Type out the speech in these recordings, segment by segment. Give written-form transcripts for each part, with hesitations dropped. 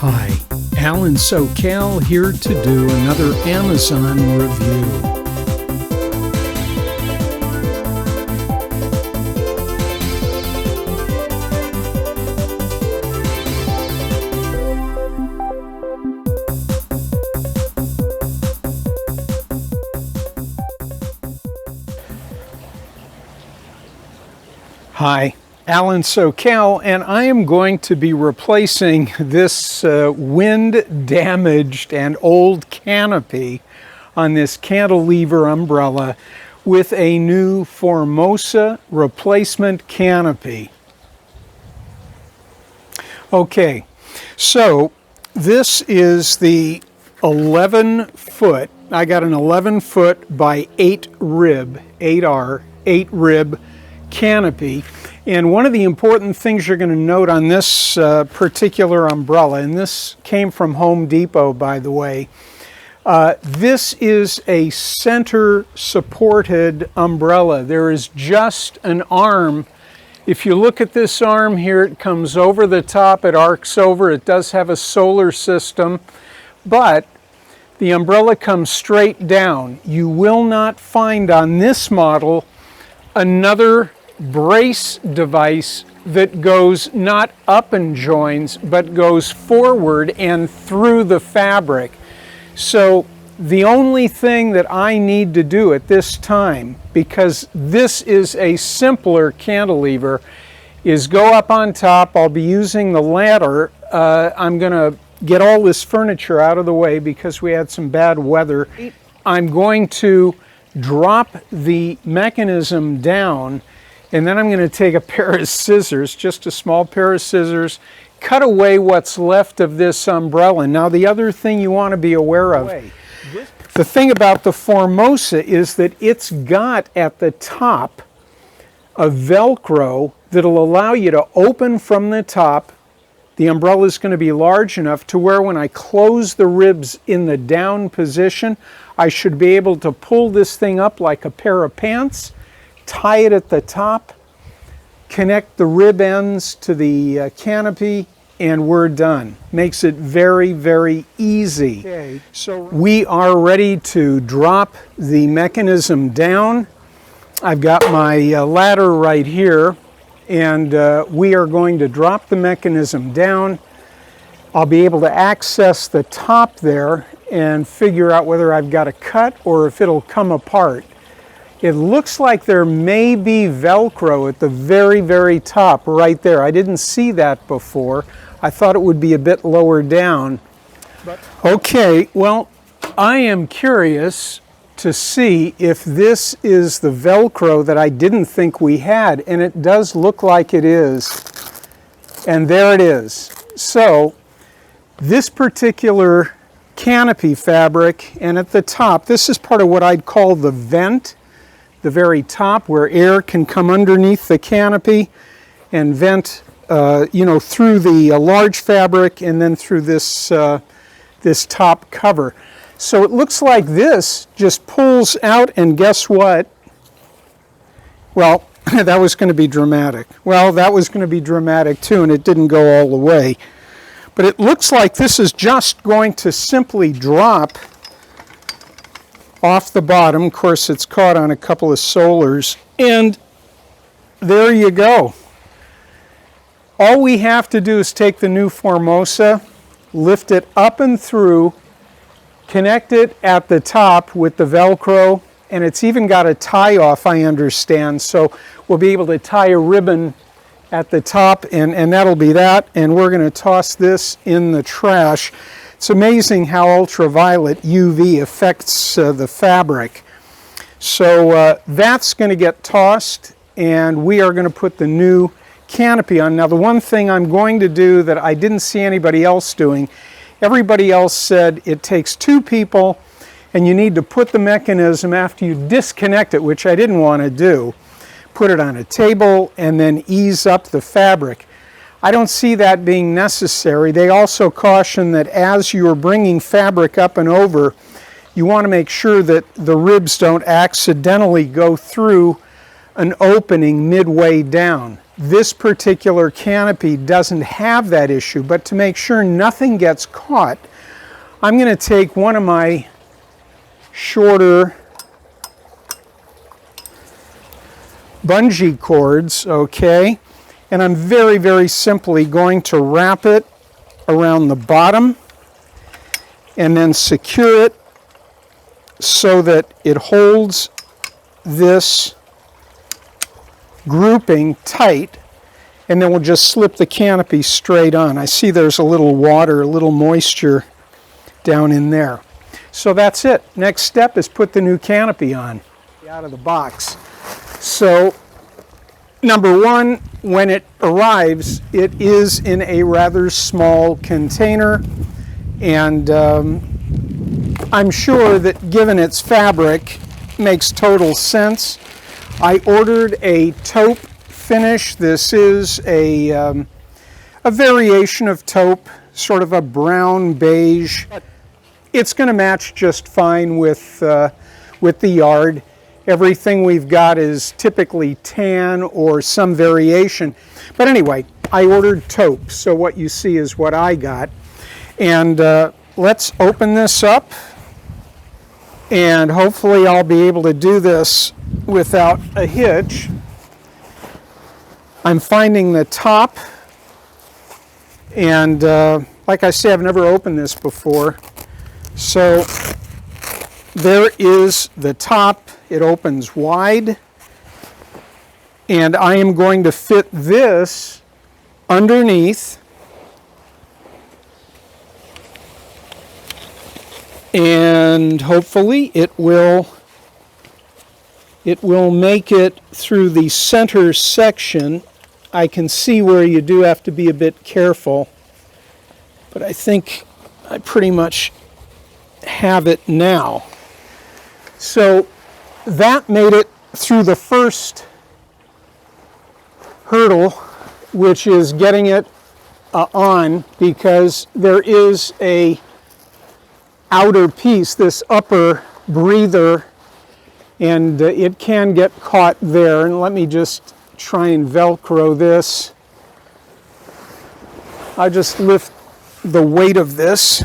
Hi, Alan SoCal here to do another Amazon review. Hi, Alan SoCal, and I am going to be replacing this wind-damaged and old canopy on this cantilever umbrella with a new Formosa replacement canopy. Okay, so this is the 11-foot, I got an 11-foot by 8 rib canopy. And one of the important things you're going to note on this particular umbrella, and this came from Home Depot, by the way, this is a center supported umbrella. There is just an arm. If you look at this arm here, it comes over the top, it arcs over, it does have a solar system, but the umbrella comes straight down. You will not find on this model another brace device that goes not up and joins but goes forward and through the fabric. So the only thing that I need to do at this time, because this is a simpler cantilever, is go up on top. I'll be using the ladder. I'm going to get all this furniture out of the way because we had some bad weather. I'm going to drop the mechanism down, and then I'm going to take a pair of scissors, just a small pair of scissors, cut away what's left of this umbrella. Now, the other thing you want to be aware of, the thing about the Formosa is that it's got at the top a velcro that'll allow you to open from the top. The umbrella is going to be large enough to where when I close the ribs in the down position, I should be able to pull this thing up like a pair of pants, tie it at the top, connect the rib ends to the canopy, and we're done. Makes it very, very easy. Okay, so we are ready to drop the mechanism down. I've got my ladder right here, and we are going to drop the mechanism down. I'll be able to access the top there and figure out whether I've got a cut or if it'll come apart. It looks like there may be Velcro at the very, very top right there. I didn't see that before. I thought it would be a bit lower down. Okay, well, I am curious to see if this is the Velcro that I didn't think we had, and it does look like it is. And there it is. So this particular canopy fabric, and at the top, this is part of what I'd call the vent, the very top where air can come underneath the canopy and vent through the large fabric and then through this this top cover. So it looks like this just pulls out, and guess what? Well, that was going to be dramatic. Well, that was going to be dramatic too, and it didn't go all the way. But it looks like this is just going to simply drop off the bottom. Of course, it's caught on a couple of solars, and there you go. All we have to do is take the new Formosa, lift it up and through, connect it at the top with the Velcro, and it's even got a tie-off, I understand, so we'll be able to tie a ribbon at the top, and that'll be that, and we're going to toss this in the trash. It's amazing how ultraviolet UV affects the fabric. So that's going to get tossed, and we are going to put the new canopy on. Now, the one thing I'm going to do that I didn't see anybody else doing, everybody else said it takes 2 people, and you need to put the mechanism after you disconnect it, which I didn't want to do. Put it on a table and then ease up the fabric. I don't see that being necessary. They also caution that as you're bringing fabric up and over, you want to make sure that the ribs don't accidentally go through an opening midway down. This particular canopy doesn't have that issue, but to make sure nothing gets caught, I'm going to take one of my shorter bungee cords, okay, and I'm very, very simply going to wrap it around the bottom and then secure it so that it holds this grouping tight, and then we'll just slip the canopy straight on. I see there's a little water, a little moisture down in there. So that's it. Next step is put the new canopy on out of the box. So number one, when it arrives, it is in a rather small container, and I'm sure that given its fabric, makes total sense. I ordered a taupe finish. This is a variation of taupe, sort of a brown beige. It's going to match just fine with the yard. Everything we've got is typically tan or some variation. But anyway, I ordered taupe, so what you see is what I got. And let's open this up, and hopefully I'll be able to do this without a hitch. I'm finding the top, and like I say, I've never opened this before. So there is the top. It opens wide, and I am going to fit this underneath, and hopefully it will make it through the center section. I can see where you do have to be a bit careful, but I think I pretty much have it now. So that made it through the first hurdle, which is getting it on, because there is a outer piece, this upper breather, and it can get caught there. And let me just try and Velcro this. I'll just lift the weight of this.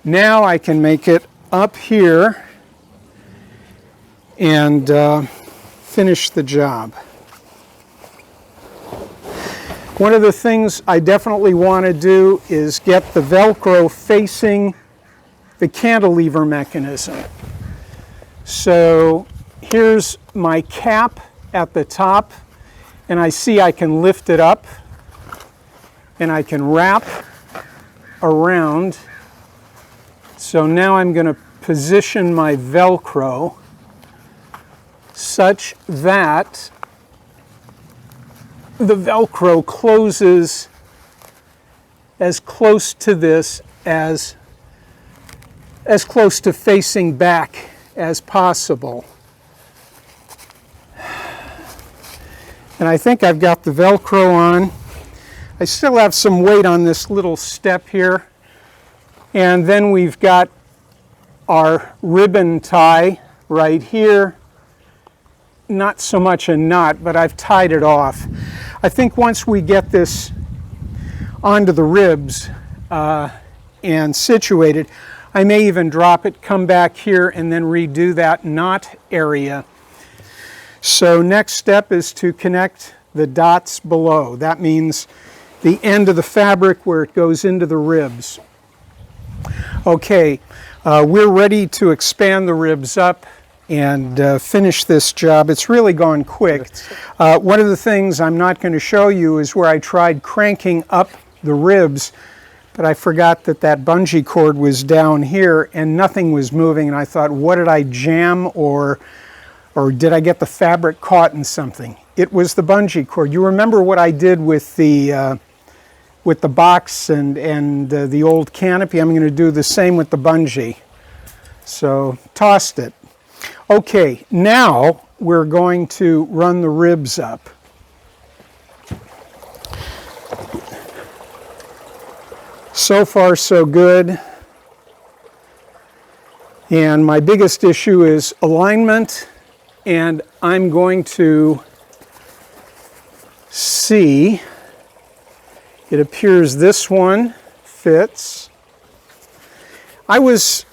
Now I can make it up here and finish the job. One of the things I definitely want to do is get the Velcro facing the cantilever mechanism. So here's my cap at the top, and I see I can lift it up and I can wrap around. So now I'm going to position my Velcro such that the Velcro closes as close to this as close to facing back as possible. And I think I've got the Velcro on. I still have some weight on this little step here. And then we've got our ribbon tie right here. Not so much a knot, but I've tied it off. I think once we get this onto the ribs and situated, I may even drop it, come back here, and then redo that knot area. So next step is to connect the dots below. That means the end of the fabric where it goes into the ribs. Okay, we're ready to expand the ribs up and finish this job. It's really gone quick. One of the things I'm not going to show you is where I tried cranking up the ribs, but I forgot that that bungee cord was down here and nothing was moving, and I thought, what did I jam, or did I get the fabric caught in something? It was the bungee cord. You remember what I did with the box and the old canopy? I'm going to do the same with the bungee. So tossed it. Okay, now we're going to run the ribs up. So far, so good. And my biggest issue is alignment, and I'm going to see. It appears this one fits. I was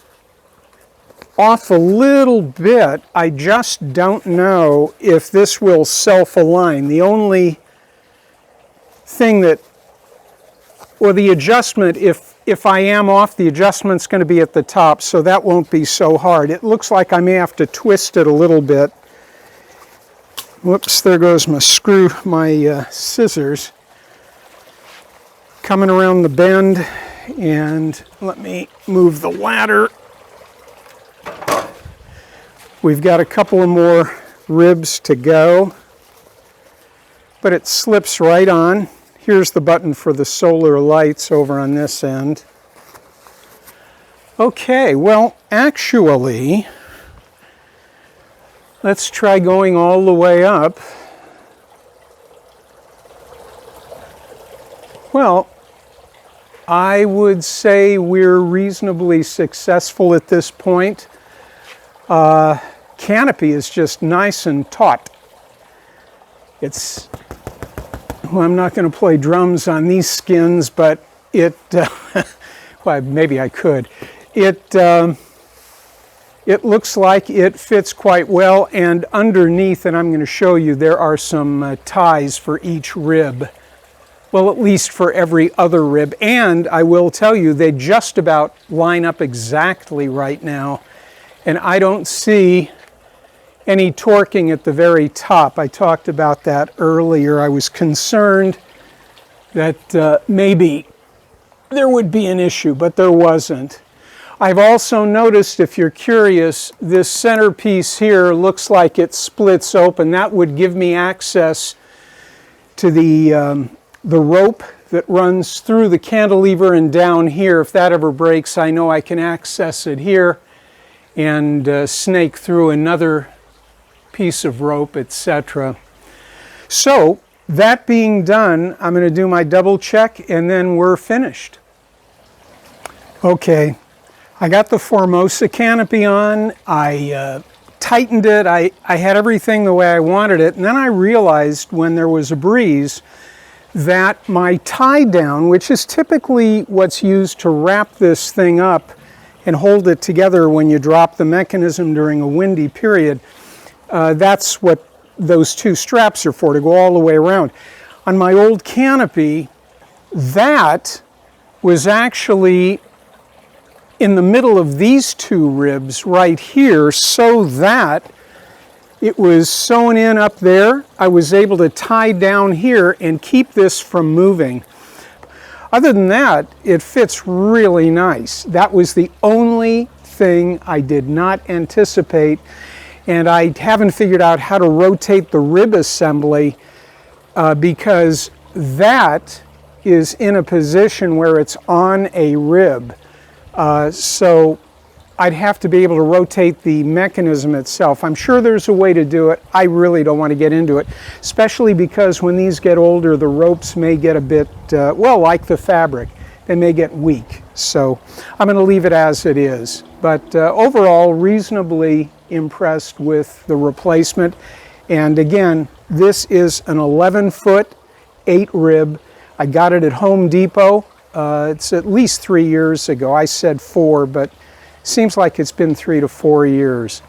off a little bit. I just don't know if this will self-align. The only thing that, or the adjustment, if I am off, the adjustment's going to be at the top, so that won't be so hard. It looks like I may have to twist it a little bit. Whoops, there goes my scissors. Coming around the bend, and let me move the ladder. We've got a couple of more ribs to go, but it slips right on. Here's the button for the solar lights over on this end. Okay, well, actually, let's try going all the way up. Well, I would say we're reasonably successful at this point. Canopy is just nice and taut. It's, well, I'm not going to play drums on these skins, but it, well, maybe I could. It looks like it fits quite well, and underneath, and I'm going to show you, there are some ties for each rib. Well, at least for every other rib. And I will tell you, they just about line up exactly right now. And I don't see any torquing at the very top. I talked about that earlier. I was concerned that maybe there would be an issue, but there wasn't. I've also noticed, if you're curious, this centerpiece here looks like it splits open. That would give me access to the rope that runs through the cantilever and down here. If that ever breaks, I know I can access it here and snake through another piece of rope, etc. So, that being done, I'm going to do my double check and then we're finished. Okay, I got the Formosa canopy on. I tightened it. I had everything the way I wanted it, and then I realized when there was a breeze that my tie down, which is typically what's used to wrap this thing up and hold it together when you drop the mechanism during a windy period, that's what those two straps are for, to go all the way around. On my old canopy, that was actually in the middle of these two ribs right here, so that it was sewn in up there. I was able to tie down here and keep this from moving. Other than that, it fits really nice. That was the only thing I did not anticipate, and I haven't figured out how to rotate the rib assembly because that is in a position where it's on a rib. So I'd have to be able to rotate the mechanism itself. I'm sure there's a way to do it. I really don't want to get into it, especially because when these get older, the ropes may get a bit, well, like the fabric, they may get weak. So I'm going to leave it as it is. But overall, reasonably impressed with the replacement. And again, this is an 11-foot, 8-rib. I got it at Home Depot. It's at least 3 years ago. I said 4, but seems like it's been 3 to 4 years.